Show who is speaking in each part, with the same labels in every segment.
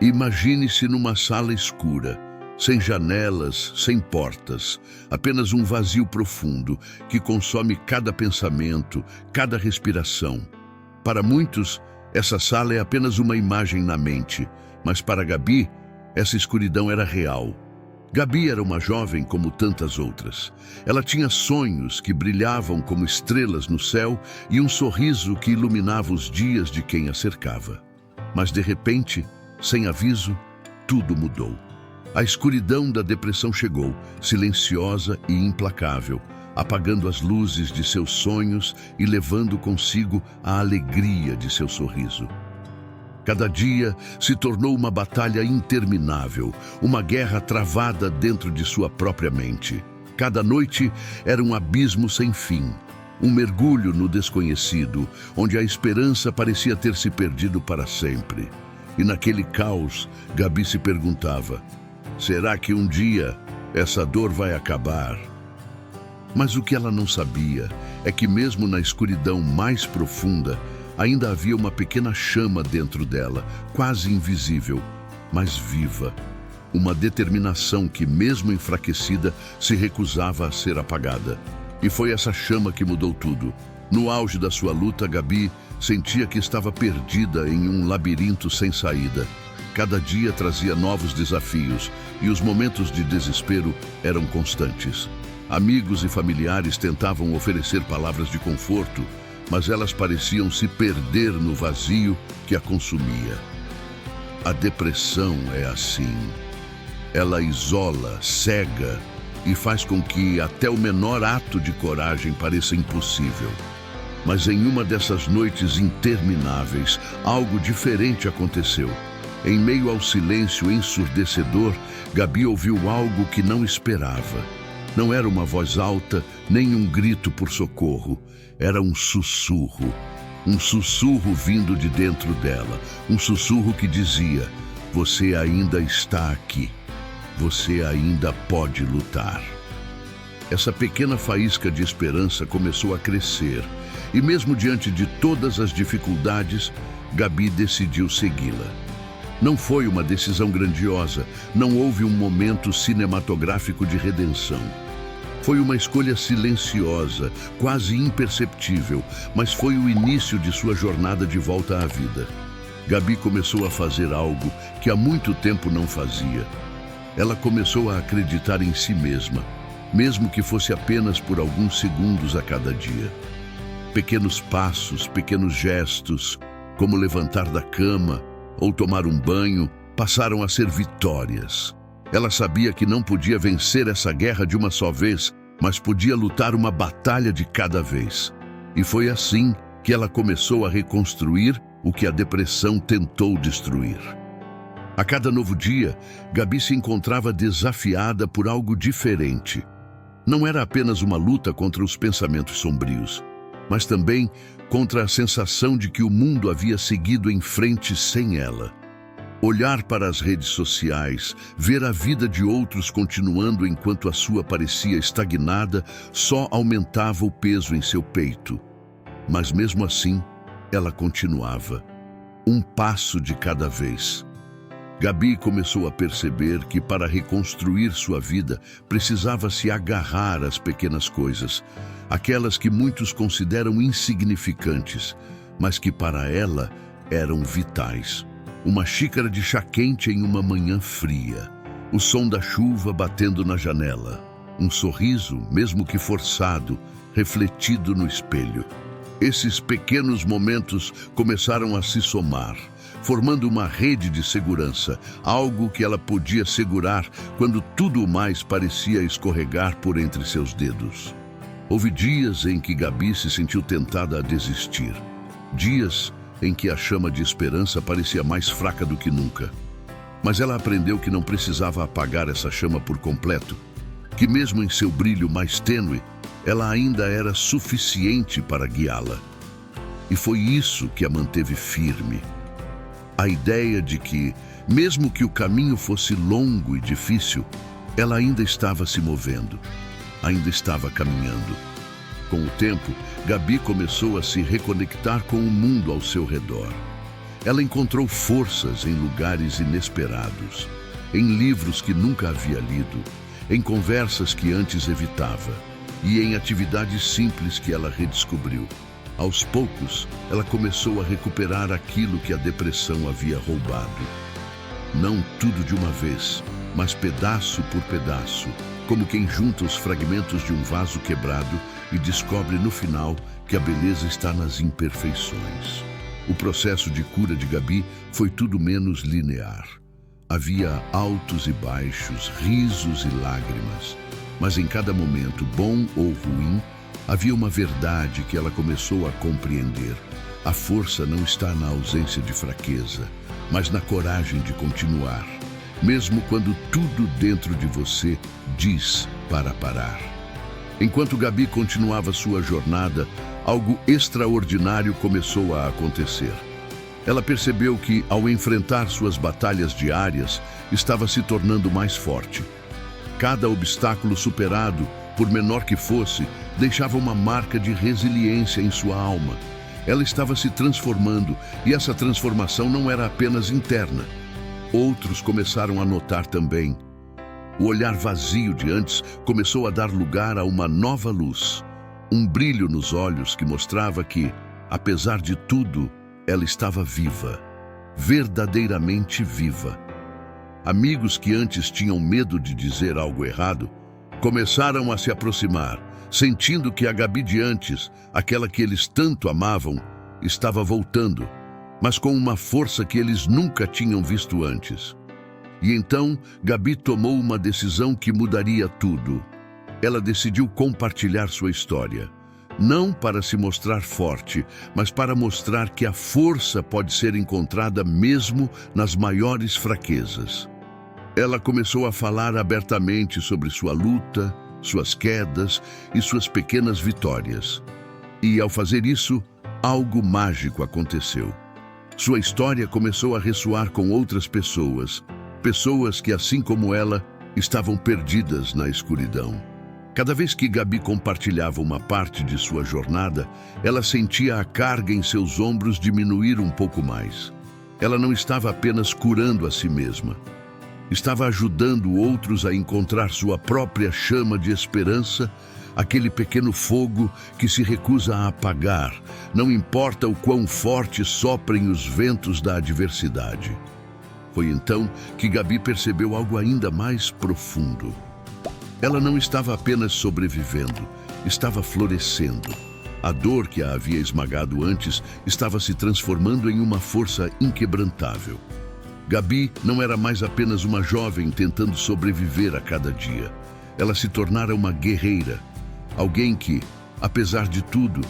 Speaker 1: Imagine-se numa sala escura, sem janelas, sem portas, apenas um vazio profundo que consome cada pensamento, cada respiração. Para muitos, essa sala é apenas uma imagem na mente, mas para Gabi, essa escuridão era real. Gabi era uma jovem como tantas outras. Ela tinha sonhos que brilhavam como estrelas no céu e um sorriso que iluminava os dias de quem a cercava. Mas de repente, sem aviso, tudo mudou. A escuridão da depressão chegou, silenciosa e implacável, apagando as luzes de seus sonhos e levando consigo a alegria de seu sorriso. Cada dia se tornou uma batalha interminável, uma guerra travada dentro de sua própria mente. Cada noite era um abismo sem fim, um mergulho no desconhecido, onde a esperança parecia ter se perdido para sempre. E naquele caos, Gabi se perguntava: será que um dia essa dor vai acabar? Mas o que ela não sabia é que mesmo na escuridão mais profunda, ainda havia uma pequena chama dentro dela, quase invisível, mas viva. Uma determinação que, mesmo enfraquecida, se recusava a ser apagada. E foi essa chama que mudou tudo. No auge da sua luta, Gabi sentia que estava perdida em um labirinto sem saída. Cada dia trazia novos desafios e os momentos de desespero eram constantes. Amigos e familiares tentavam oferecer palavras de conforto, mas elas pareciam se perder no vazio que a consumia. A depressão é assim. Ela isola, cega e faz com que até o menor ato de coragem pareça impossível. Mas em uma dessas noites intermináveis, algo diferente aconteceu. Em meio ao silêncio ensurdecedor, Gabi ouviu algo que não esperava. Não era uma voz alta, nem um grito por socorro. Era um sussurro vindo de dentro dela. Um sussurro que dizia: você ainda está aqui. Você ainda pode lutar. Essa pequena faísca de esperança começou a crescer. E mesmo diante de todas as dificuldades, Gabi decidiu segui-la. Não foi uma decisão grandiosa, não houve um momento cinematográfico de redenção. Foi uma escolha silenciosa, quase imperceptível, mas foi o início de sua jornada de volta à vida. Gabi começou a fazer algo que há muito tempo não fazia. Ela começou a acreditar em si mesma, mesmo que fosse apenas por alguns segundos a cada dia. Pequenos passos, pequenos gestos, como levantar da cama ou tomar um banho, passaram a ser vitórias. Ela sabia que não podia vencer essa guerra de uma só vez, mas podia lutar uma batalha de cada vez. E foi assim que ela começou a reconstruir o que a depressão tentou destruir. A cada novo dia, Gabi se encontrava desafiada por algo diferente. Não era apenas uma luta contra os pensamentos sombrios, mas também contra a sensação de que o mundo havia seguido em frente sem ela. Olhar para as redes sociais, ver a vida de outros continuando enquanto a sua parecia estagnada, só aumentava o peso em seu peito. Mas mesmo assim, ela continuava, um passo de cada vez. Gabi começou a perceber que para reconstruir sua vida, precisava se agarrar às pequenas coisas, aquelas que muitos consideram insignificantes, mas que para ela eram vitais. Uma xícara de chá quente em uma manhã fria, o som da chuva batendo na janela, um sorriso, mesmo que forçado, refletido no espelho. Esses pequenos momentos começaram a se somar, formando uma rede de segurança, algo que ela podia segurar quando tudo mais parecia escorregar por entre seus dedos. Houve dias em que Gabi se sentiu tentada a desistir. Dias em que a chama de esperança parecia mais fraca do que nunca. Mas ela aprendeu que não precisava apagar essa chama por completo, que mesmo em seu brilho mais tênue, ela ainda era suficiente para guiá-la. E foi isso que a manteve firme. A ideia de que, mesmo que o caminho fosse longo e difícil, ela ainda estava se movendo, ainda estava caminhando. Com o tempo, Gabi começou a se reconectar com o mundo ao seu redor. Ela encontrou forças em lugares inesperados, em livros que nunca havia lido, em conversas que antes evitava e em atividades simples que ela redescobriu. Aos poucos, ela começou a recuperar aquilo que a depressão havia roubado. Não tudo de uma vez, mas pedaço por pedaço, como quem junta os fragmentos de um vaso quebrado e descobre no final que a beleza está nas imperfeições. O processo de cura de Gabi foi tudo menos linear. Havia altos e baixos, risos e lágrimas, mas em cada momento, bom ou ruim, havia uma verdade que ela começou a compreender. A força não está na ausência de fraqueza, mas na coragem de continuar, mesmo quando tudo dentro de você diz para parar. Enquanto Gabi continuava sua jornada, algo extraordinário começou a acontecer. Ela percebeu que, ao enfrentar suas batalhas diárias, estava se tornando mais forte. Cada obstáculo superado, por menor que fosse, deixava uma marca de resiliência em sua alma. Ela estava se transformando, e essa transformação não era apenas interna. Outros começaram a notar também. O olhar vazio de antes começou a dar lugar a uma nova luz. Um brilho nos olhos que mostrava que, apesar de tudo, ela estava viva. Verdadeiramente viva. Amigos que antes tinham medo de dizer algo errado, começaram a se aproximar, sentindo que a Gabi de antes, aquela que eles tanto amavam, estava voltando, mas com uma força que eles nunca tinham visto antes. E então, Gabi tomou uma decisão que mudaria tudo. Ela decidiu compartilhar sua história, não para se mostrar forte, mas para mostrar que a força pode ser encontrada mesmo nas maiores fraquezas. Ela começou a falar abertamente sobre sua luta, suas quedas e suas pequenas vitórias. E, ao fazer isso, algo mágico aconteceu. Sua história começou a ressoar com outras pessoas, pessoas que, assim como ela, estavam perdidas na escuridão. Cada vez que Gabi compartilhava uma parte de sua jornada, ela sentia a carga em seus ombros diminuir um pouco mais. Ela não estava apenas curando a si mesma. Estava ajudando outros a encontrar sua própria chama de esperança, aquele pequeno fogo que se recusa a apagar, não importa o quão forte soprem os ventos da adversidade. Foi então que Gabi percebeu algo ainda mais profundo. Ela não estava apenas sobrevivendo, estava florescendo. A dor que a havia esmagado antes estava se transformando em uma força inquebrantável. Gabi não era mais apenas uma jovem tentando sobreviver a cada dia. Ela se tornara uma guerreira, alguém que, apesar de tudo,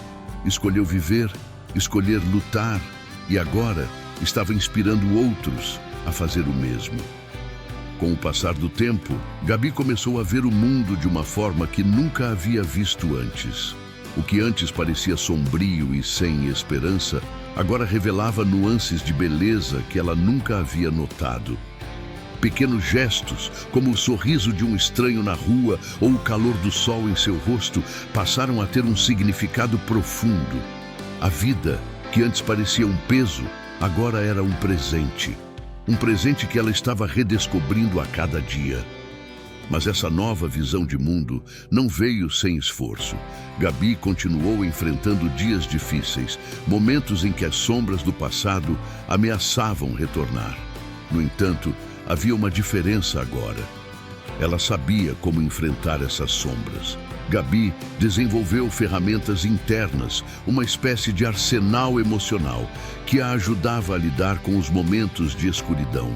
Speaker 1: escolheu viver, escolher lutar e agora estava inspirando outros a fazer o mesmo. Com o passar do tempo, Gabi começou a ver o mundo de uma forma que nunca havia visto antes. O que antes parecia sombrio e sem esperança, agora revelava nuances de beleza que ela nunca havia notado. Pequenos gestos, como o sorriso de um estranho na rua ou o calor do sol em seu rosto, passaram a ter um significado profundo. A vida, que antes parecia um peso, agora era um presente. Um presente que ela estava redescobrindo a cada dia. Mas essa nova visão de mundo não veio sem esforço. Gabi continuou enfrentando dias difíceis, momentos em que as sombras do passado ameaçavam retornar. No entanto, havia uma diferença agora. Ela sabia como enfrentar essas sombras. Gabi desenvolveu ferramentas internas, uma espécie de arsenal emocional que a ajudava a lidar com os momentos de escuridão.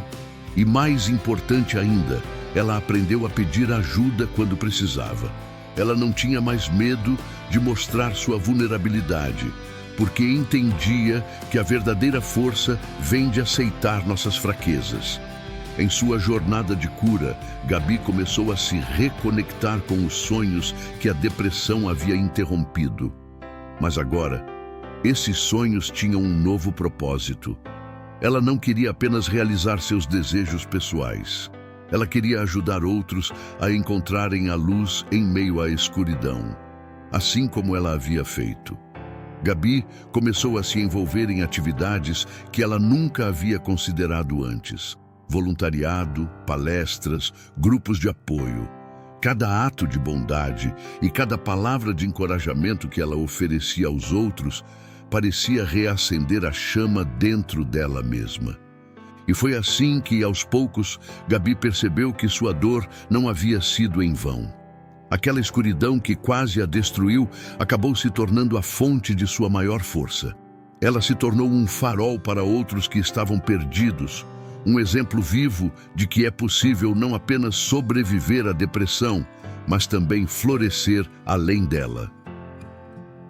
Speaker 1: E mais importante ainda, ela aprendeu a pedir ajuda quando precisava. Ela não tinha mais medo de mostrar sua vulnerabilidade, porque entendia que a verdadeira força vem de aceitar nossas fraquezas. Em sua jornada de cura, Gabi começou a se reconectar com os sonhos que a depressão havia interrompido. Mas agora, esses sonhos tinham um novo propósito. Ela não queria apenas realizar seus desejos pessoais. Ela queria ajudar outros a encontrarem a luz em meio à escuridão, assim como ela havia feito. Gabi começou a se envolver em atividades que ela nunca havia considerado antes. Voluntariado, palestras, grupos de apoio. Cada ato de bondade e cada palavra de encorajamento que ela oferecia aos outros parecia reacender a chama dentro dela mesma. E foi assim que, aos poucos, Gabi percebeu que sua dor não havia sido em vão. Aquela escuridão que quase a destruiu acabou se tornando a fonte de sua maior força. Ela se tornou um farol para outros que estavam perdidos, um exemplo vivo de que é possível não apenas sobreviver à depressão, mas também florescer além dela.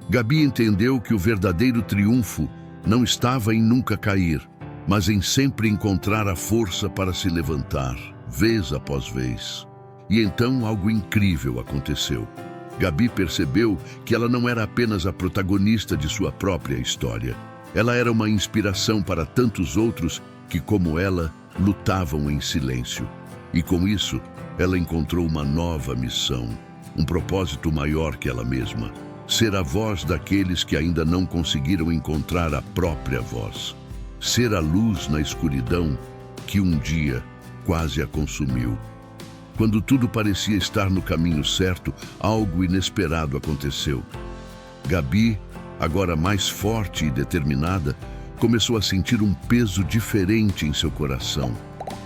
Speaker 1: Gabi entendeu que o verdadeiro triunfo não estava em nunca cair, mas em sempre encontrar a força para se levantar, vez após vez. E então algo incrível aconteceu. Gabi percebeu que ela não era apenas a protagonista de sua própria história. Ela era uma inspiração para tantos outros que, como ela, lutavam em silêncio. E com isso, ela encontrou uma nova missão, um propósito maior que ela mesma: ser a voz daqueles que ainda não conseguiram encontrar a própria voz. Ser a luz na escuridão que um dia quase a consumiu. Quando tudo parecia estar no caminho certo, algo inesperado aconteceu. Gabi, agora mais forte e determinada, começou a sentir um peso diferente em seu coração.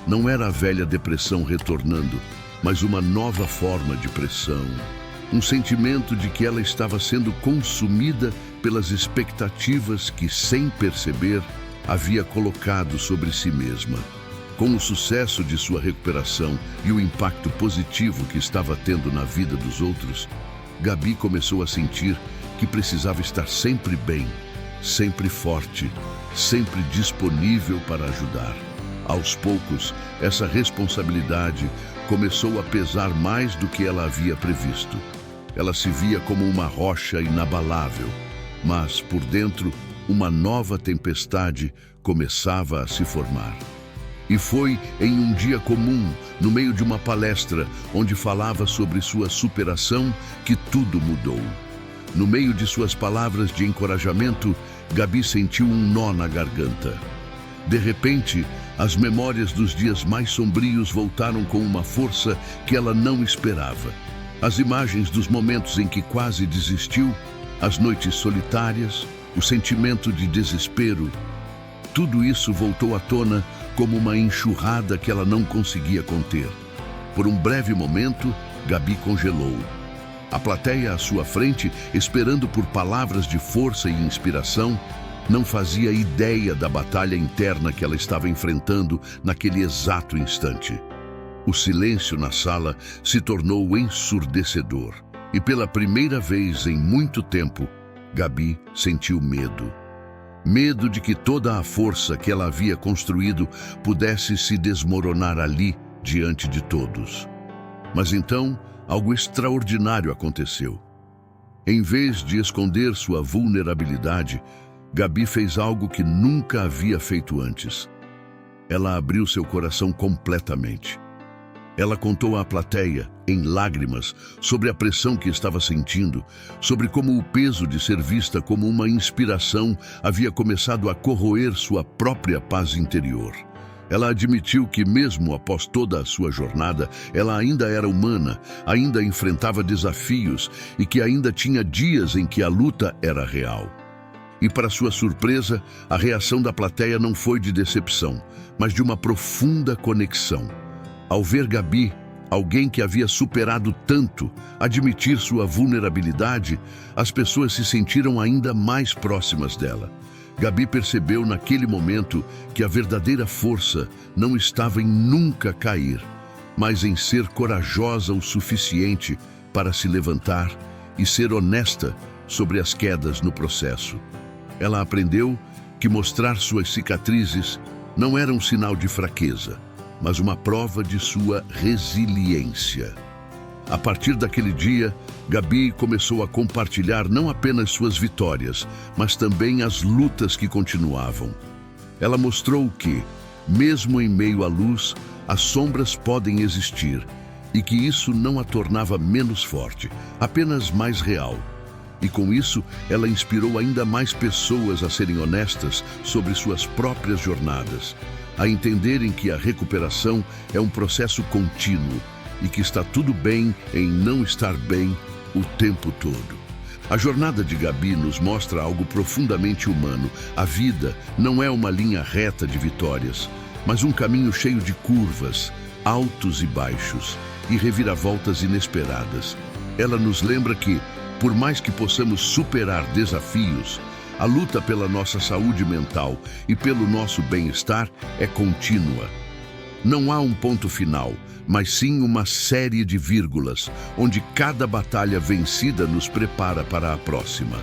Speaker 1: Não era a velha depressão retornando, mas uma nova forma de pressão. Um sentimento de que ela estava sendo consumida pelas expectativas que, sem perceber, havia colocado sobre si mesma. Com o sucesso de sua recuperação e o impacto positivo que estava tendo na vida dos outros, Gabi começou a sentir que precisava estar sempre bem, sempre forte, sempre disponível para ajudar. Aos poucos, essa responsabilidade começou a pesar mais do que ela havia previsto. Ela se via como uma rocha inabalável, mas, por dentro, uma nova tempestade começava a se formar. E foi em um dia comum, no meio de uma palestra, onde falava sobre sua superação, que tudo mudou. No meio de suas palavras de encorajamento, Gabi sentiu um nó na garganta. De repente, as memórias dos dias mais sombrios voltaram com uma força que ela não esperava. As imagens dos momentos em que quase desistiu, as noites solitárias, o sentimento de desespero, tudo isso voltou à tona como uma enxurrada que ela não conseguia conter. Por um breve momento, Gabi congelou. A plateia à sua frente, esperando por palavras de força e inspiração, não fazia ideia da batalha interna que ela estava enfrentando naquele exato instante. O silêncio na sala se tornou ensurdecedor, e pela primeira vez em muito tempo, Gabi sentiu medo. Medo de que toda a força que ela havia construído pudesse se desmoronar ali diante de todos. Mas então, algo extraordinário aconteceu. Em vez de esconder sua vulnerabilidade, Gabi fez algo que nunca havia feito antes. Ela abriu seu coração completamente. Ela contou à plateia, em lágrimas, sobre a pressão que estava sentindo, sobre como o peso de ser vista como uma inspiração havia começado a corroer sua própria paz interior. Ela admitiu que, mesmo após toda a sua jornada, ela ainda era humana, ainda enfrentava desafios e que ainda tinha dias em que a luta era real. E, para sua surpresa, a reação da plateia não foi de decepção, mas de uma profunda conexão. Ao ver Gabi, alguém que havia superado tanto, admitir sua vulnerabilidade, as pessoas se sentiram ainda mais próximas dela. Gabi percebeu naquele momento que a verdadeira força não estava em nunca cair, mas em ser corajosa o suficiente para se levantar e ser honesta sobre as quedas no processo. Ela aprendeu que mostrar suas cicatrizes não era um sinal de fraqueza, mas uma prova de sua resiliência. A partir daquele dia, Gabi começou a compartilhar não apenas suas vitórias, mas também as lutas que continuavam. Ela mostrou que, mesmo em meio à luz, as sombras podem existir e que isso não a tornava menos forte, apenas mais real. E com isso, ela inspirou ainda mais pessoas a serem honestas sobre suas próprias jornadas, a entenderem que a recuperação é um processo contínuo e que está tudo bem em não estar bem o tempo todo. A jornada de Gabi nos mostra algo profundamente humano. A vida não é uma linha reta de vitórias, mas um caminho cheio de curvas, altos e baixos, e reviravoltas inesperadas. Ela nos lembra que, por mais que possamos superar desafios, a luta pela nossa saúde mental e pelo nosso bem-estar é contínua. Não há um ponto final, mas sim uma série de vírgulas, onde cada batalha vencida nos prepara para a próxima.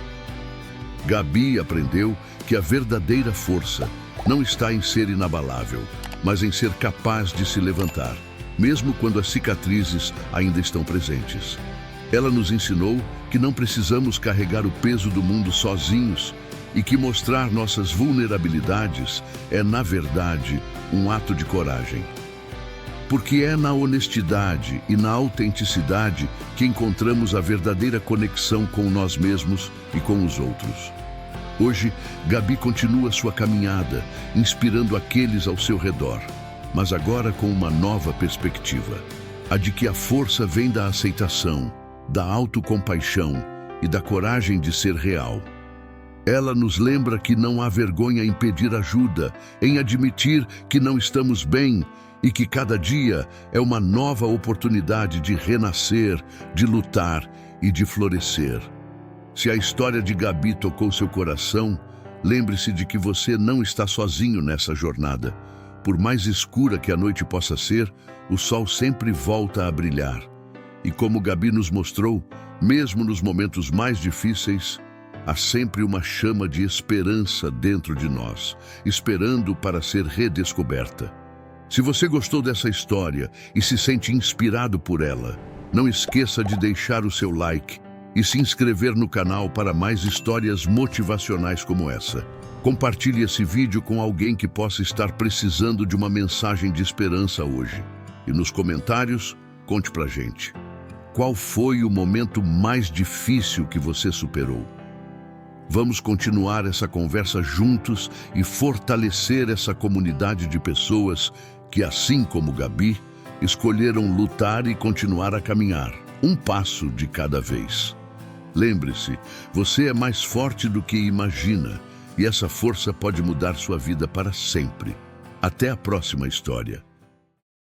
Speaker 1: Gabi aprendeu que a verdadeira força não está em ser inabalável, mas em ser capaz de se levantar, mesmo quando as cicatrizes ainda estão presentes. Ela nos ensinou que não precisamos carregar o peso do mundo sozinhos e que mostrar nossas vulnerabilidades é, na verdade, um ato de coragem. Porque é na honestidade e na autenticidade que encontramos a verdadeira conexão com nós mesmos e com os outros. Hoje, Gabi continua sua caminhada, inspirando aqueles ao seu redor, mas agora com uma nova perspectiva, a de que a força vem da aceitação, da autocompaixão e da coragem de ser real. Ela nos lembra que não há vergonha em pedir ajuda, em admitir que não estamos bem e que cada dia é uma nova oportunidade de renascer, de lutar e de florescer. Se a história de Gabi tocou seu coração, lembre-se de que você não está sozinho nessa jornada. Por mais escura que a noite possa ser, o sol sempre volta a brilhar. E como Gabi nos mostrou, mesmo nos momentos mais difíceis, há sempre uma chama de esperança dentro de nós, esperando para ser redescoberta. Se você gostou dessa história e se sente inspirado por ela, não esqueça de deixar o seu like e se inscrever no canal para mais histórias motivacionais como essa. Compartilhe esse vídeo com alguém que possa estar precisando de uma mensagem de esperança hoje. E nos comentários, conte pra gente. Qual foi o momento mais difícil que você superou? Vamos continuar essa conversa juntos e fortalecer essa comunidade de pessoas que, assim como Gabi, escolheram lutar e continuar a caminhar, um passo de cada vez. Lembre-se, você é mais forte do que imagina e essa força pode mudar sua vida para sempre. Até a próxima história.